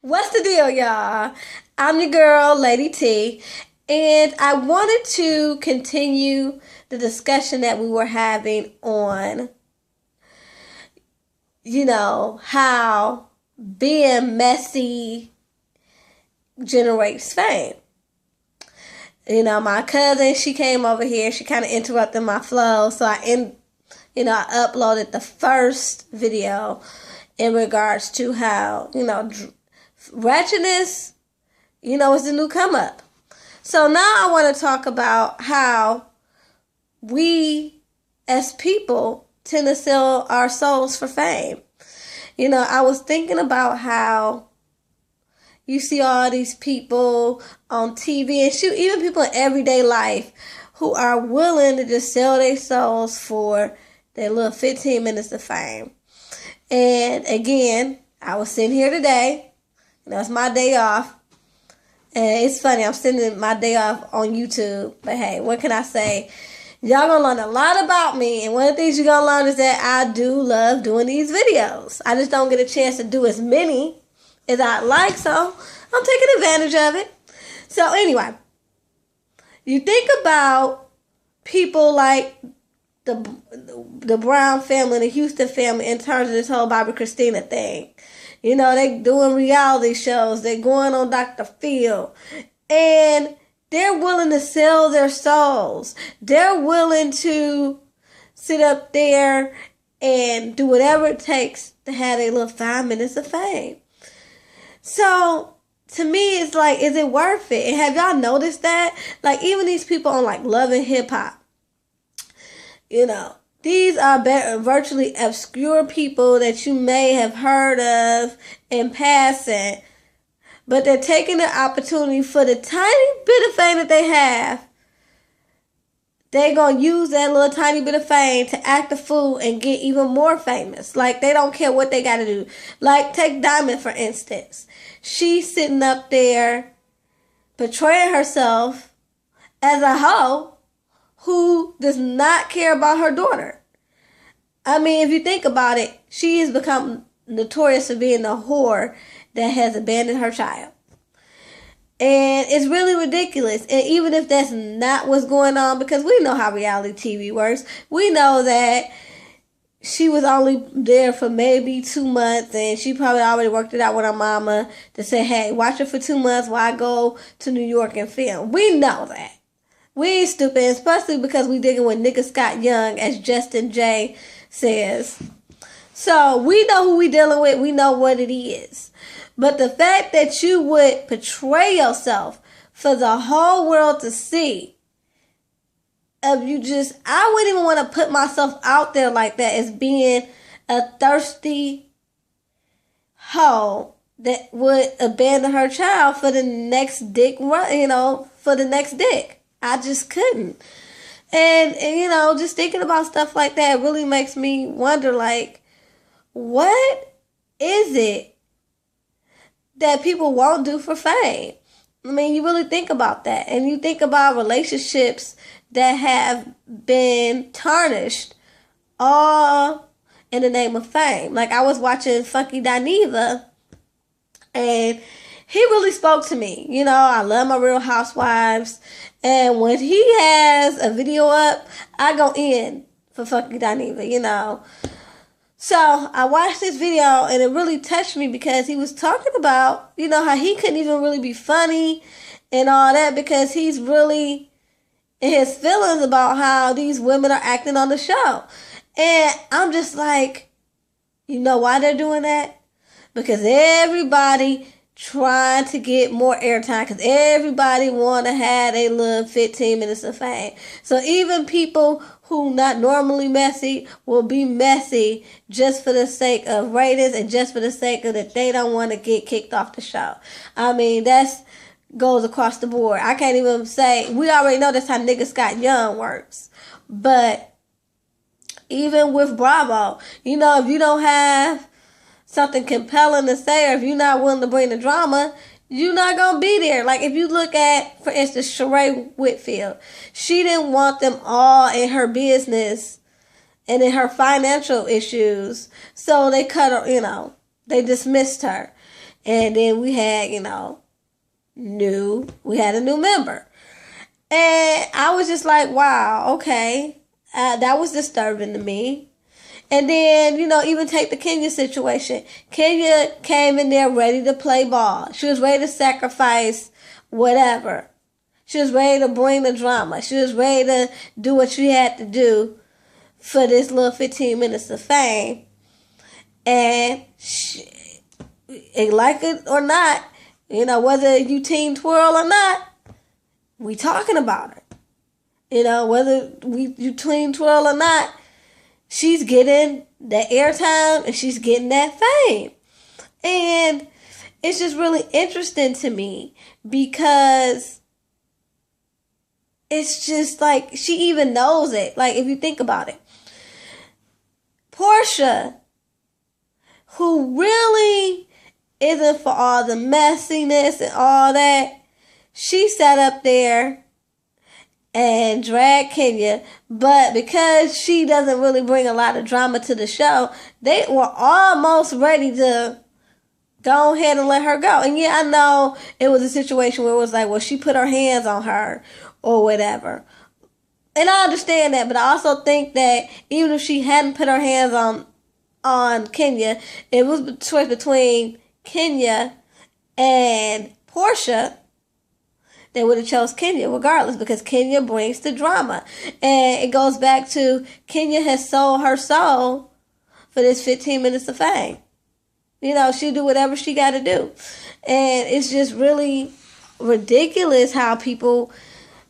What's the deal, y'all? I'm your girl, Lady T, and I wanted to continue the discussion that we were having on, how being messy generates fame. My cousin, she came over here, she kind of interrupted my flow, so I uploaded the first video in regards to how, ratchetness, is the new come up. So now I want to talk about how we as people tend to sell our souls for fame. I was thinking about how you see all these people on TV and shoot, even people in everyday life who are willing to just sell their souls for their little 15 minutes of fame. And again, I was sitting here today. It's my day off. And it's funny, I'm sending my day off on YouTube. But hey, what can I say? Y'all gonna learn a lot about me. And one of the things you're gonna learn is that I do love doing these videos. I just don't get a chance to do as many as I'd like. So I'm taking advantage of it. So anyway, you think about people like the Brown family and the Houston family in terms of this whole Bobby Christina thing. They doing reality shows. They're going on Dr. Phil. And they're willing to sell their souls. They're willing to sit up there and do whatever it takes to have a little 5 minutes of fame. So, to me, it's like, is it worth it? And have y'all noticed that? Like, even these people on, like, Love and Hip Hop. These are virtually obscure people that you may have heard of in passing, but they're taking the opportunity for the tiny bit of fame that they have. They're going to use that little tiny bit of fame to act a fool and get even more famous. Like, they don't care what they got to do. Like, take Diamond, for instance. She's sitting up there portraying herself as a hoe who does not care about her daughter. I mean, if you think about it, she has become notorious for being a whore that has abandoned her child. And it's really ridiculous. And even if that's not what's going on, because we know how reality TV works, we know that she was only there for maybe 2 months, and she probably already worked it out with her mama to say, hey, watch her for 2 months while I go to New York and film. We know that. We ain't stupid, especially because we digging with nigga Scott Young, as Justin J says. So we know who we dealing with. We know what it is. But the fact that you would portray yourself for the whole world to see, I wouldn't even want to put myself out there like that as being a thirsty hoe that would abandon her child for the next dick, for the next dick. I just couldn't. And just thinking about stuff like that really makes me wonder, like, what is it that people won't do for fame? I mean, you really think about that. And you think about relationships that have been tarnished all in the name of fame. Like, I was watching Funky Dineva, and he really spoke to me. I love my Real Housewives. And when he has a video up, I go in for Funky Dineva, So I watched this video, and it really touched me because he was talking about, how he couldn't even really be funny and all that because he's really in his feelings about how these women are acting on the show. And I'm just like, you know why they're doing that? Because everybody trying to get more airtime, because everybody want to have a little 15 minutes of fame. So even people who not normally messy will be messy just for the sake of ratings and just for the sake of that they don't want to get kicked off the show. I mean, that's goes across the board. I can't even say, we already know that's how nigga Scott Young works. But even with Bravo, if you don't have something compelling to say, or if you're not willing to bring the drama, you're not going to be there. Like, if you look at, for instance, Sheree Whitfield, she didn't want them all in her business and in her financial issues, so they cut her, they dismissed her. And then we had, we had a new member. And I was just like, wow, okay. That was disturbing to me. And then, even take the Kenya situation. Kenya came in there ready to play ball. She was ready to sacrifice whatever. She was ready to bring the drama. She was ready to do what she had to do for this little 15 minutes of fame. And like it or not, whether you team twirl or not, we talking about her. Whether you team twirl or not, she's getting that airtime and she's getting that fame. And it's just really interesting to me because it's just like she even knows it. Like, if you think about it, Portia, who really isn't for all the messiness and all that, she sat up there and dragged Kenya, but because she doesn't really bring a lot of drama to the show, they were almost ready to go ahead and let her go. And yeah, I know it was a situation where it was like, well, she put her hands on her or whatever. And I understand that, but I also think that even if she hadn't put her hands on Kenya, it was a choice between Kenya and Portia. They would have chose Kenya regardless because Kenya brings the drama. And it goes back to Kenya has sold her soul for this 15 minutes of fame. She'll do whatever she got to do. And it's just really ridiculous how people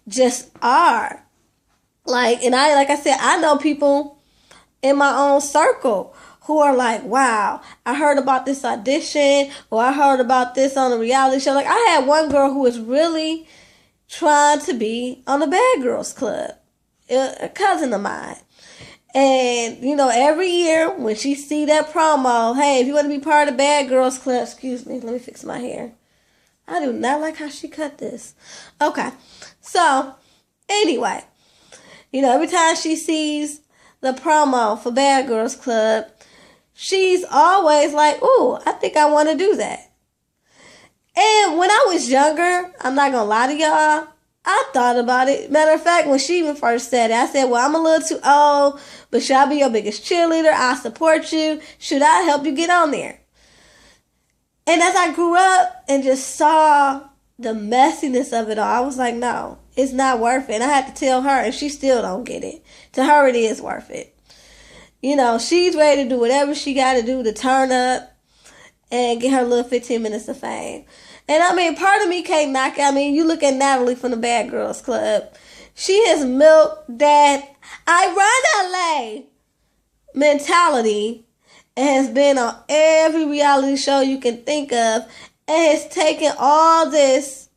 just are. Like I said, I know people in my own circle who are like, wow, I heard about this audition, or I heard about this on a reality show. Like, I had one girl who was really trying to be on the Bad Girls Club, a cousin of mine. And, every year when she see that promo, hey, if you want to be part of the Bad Girls Club, excuse me, let me fix my hair. I do not like how she cut this. Okay, so, anyway, every time she sees the promo for Bad Girls Club, she's always like, ooh, I think I want to do that. And when I was younger, I'm not going to lie to y'all, I thought about it. Matter of fact, when she even first said it, I said, well, I'm a little too old, but should I be your biggest cheerleader? I'll support you. Should I help you get on there? And as I grew up and just saw the messiness of it all, I was like, no, it's not worth it. And I had to tell her, and she still don't get it. To her, it is worth it. She's ready to do whatever she got to do to turn up and get her little 15 minutes of fame. And part of me can't knock it. You look at Natalie from the Bad Girls Club. She has milked that I run LA mentality and has been on every reality show you can think of and has taken all this,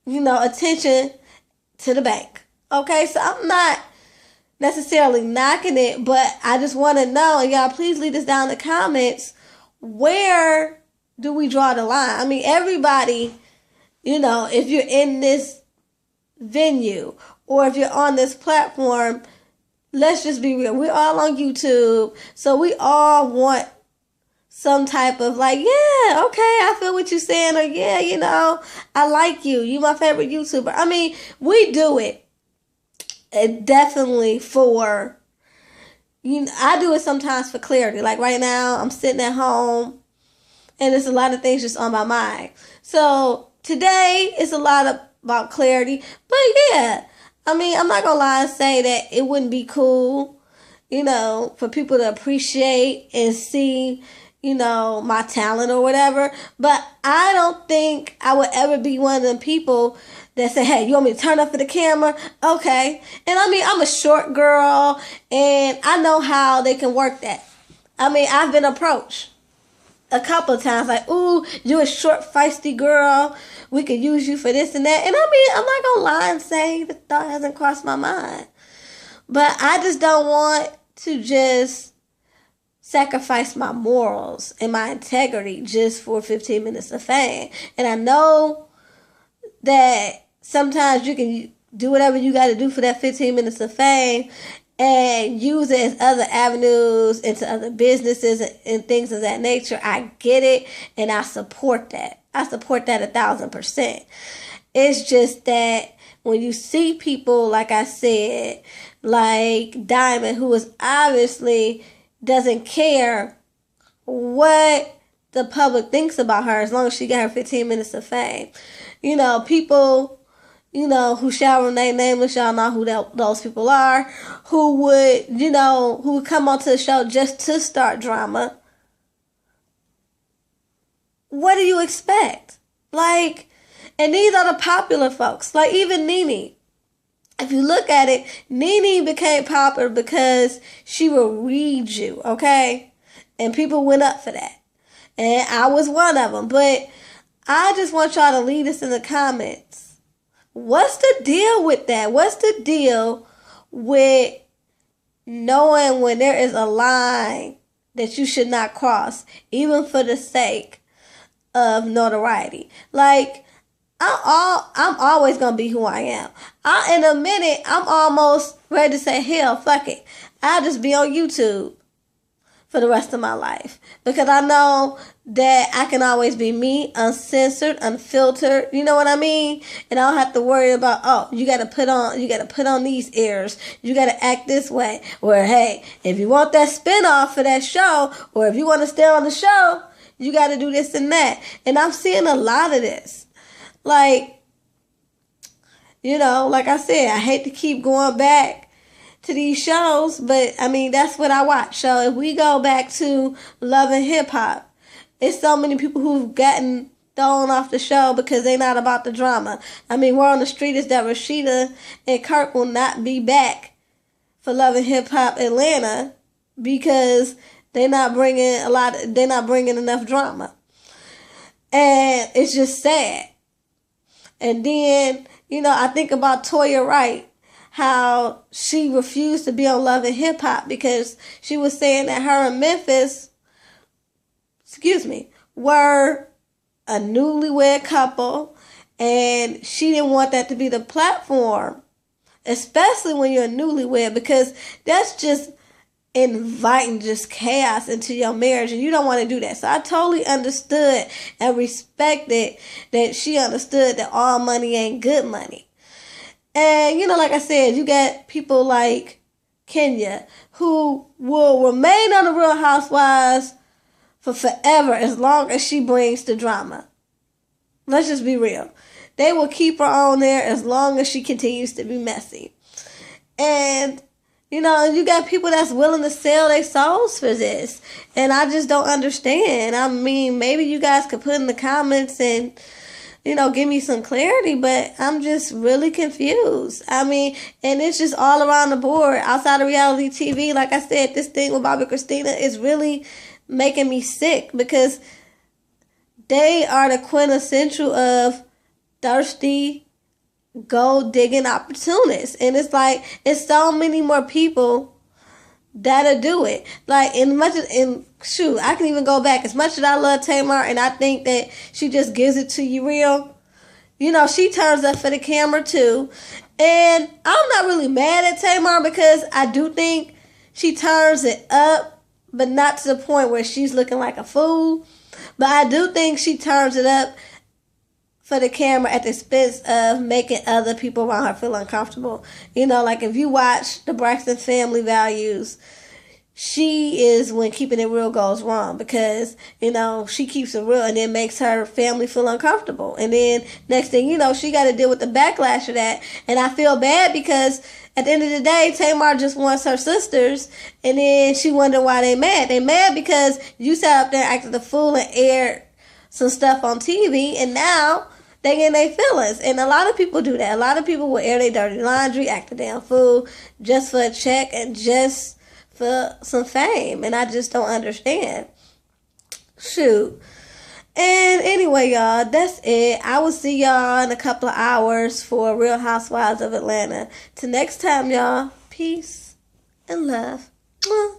attention to the bank. Okay, so I'm not necessarily knocking it, but I just want to know, and y'all please leave this down in the comments, where do we draw the line? Everybody, if you're in this venue or if you're on this platform, let's just be real. We're all on YouTube, so we all want some type of like, yeah, okay, I feel what you're saying, or yeah, I like you. You my favorite YouTuber. We do it. Definitely for, I do it sometimes for clarity. Like right now, I'm sitting at home and there's a lot of things just on my mind. So today it's a lot about clarity. But yeah, I'm not going to lie and say that it wouldn't be cool, for people to appreciate and see, my talent or whatever. But I don't think I would ever be one of them people that say, hey, you want me to turn up for the camera? Okay. And I'm a short girl and I know how they can work that. I've been approached a couple of times like, ooh, you a short, feisty girl. We could use you for this and that. And I'm not going to lie and say the thought hasn't crossed my mind. But I just don't want to just sacrifice my morals and my integrity just for 15 minutes of fame. And I know that sometimes you can do whatever you got to do for that 15 minutes of fame and use it as other avenues into other businesses and things of that nature. I get it, and I support that. I support that 1,000%. It's just that when you see people, like I said, like Diamond, who is obviously doesn't care what the public thinks about her as long as she got her 15 minutes of fame. You know, people, you know, who shall remain nameless, y'all know who those people are, who would, you know, who would come onto the show just to start drama. What do you expect? Like, and these are the popular folks. Like, even Nene. If you look at it, Nene became popular because she would read you, okay? And people went up for that. And I was one of them. But I just want y'all to leave this in the comments. What's the deal with that? What's the deal with knowing when there is a line that you should not cross, even for the sake of notoriety? Like, I'm always gonna be who I am. In a minute, I'm almost ready to say, hell, fuck it. I'll just be on YouTube for the rest of my life, because I know that I can always be me, uncensored, unfiltered. You know what I mean? And I don't have to worry about, oh, you gotta put on these airs. You gotta act this way. Or hey, if you want that spinoff for that show, or if you want to stay on the show, you gotta do this and that. And I'm seeing a lot of this. Like, you know, like I said, I hate to keep going back to these shows, but I mean, that's what I watch. So if we go back to Love and Hip Hop, it's so many people who've gotten thrown off the show because they're not about the drama. I mean, word on the street is that Rashida and Kirk will not be back for Love and Hip Hop Atlanta because they're not bringing enough drama. And it's just sad. And then, you know, I think about Toya Wright, how she refused to be on Love and Hip Hop because she was saying that her and Memphis, were a newlywed couple, and she didn't want that to be the platform, especially when you're a newlywed, because that's just inviting just chaos into your marriage, and you don't want to do that. So I totally understood and respected that she understood that all money ain't good money. And, you know, like I said, you got people like Kenya who will remain on the Real Housewives for forever as long as she brings the drama. Let's just be real. They will keep her on there as long as she continues to be messy. And, you know, you got people that's willing to sell their souls for this. And I just don't understand. I mean, maybe you guys could put in the comments and, you know, give me some clarity, but I'm just really confused. I mean, and it's just all around the board. Outside of reality TV, like I said, this thing with Bobby Christina is really making me sick, because they are the quintessential of thirsty, gold-digging opportunists. And it's like, it's so many more people that'll do it. Like, I can even go back. As much as I love Tamar and I think that she just gives it to you real, you know, she turns up for the camera too. And I'm not really mad at Tamar, because I do think she turns it up, but not to the point where she's looking like a fool. But I do think she turns it up for the camera at the expense of making other people around her feel uncomfortable. You know, like if you watch the Braxton Family Values, she is when keeping it real goes wrong, because, you know, she keeps it real and it makes her family feel uncomfortable. And then next thing you know, she got to deal with the backlash of that. And I feel bad, because at the end of the day, Tamar just wants her sisters, and then she wonder why they mad. They mad because you sat up there and acted a fool and aired some stuff on TV, and now they get their feelings. And a lot of people do that. A lot of people will air their dirty laundry, act a damn fool, just for a check and just for some fame. And I just don't understand. Shoot. And anyway, y'all, that's it. I will see y'all in a couple of hours for Real Housewives of Atlanta. Till next time, y'all, peace and love. Mwah.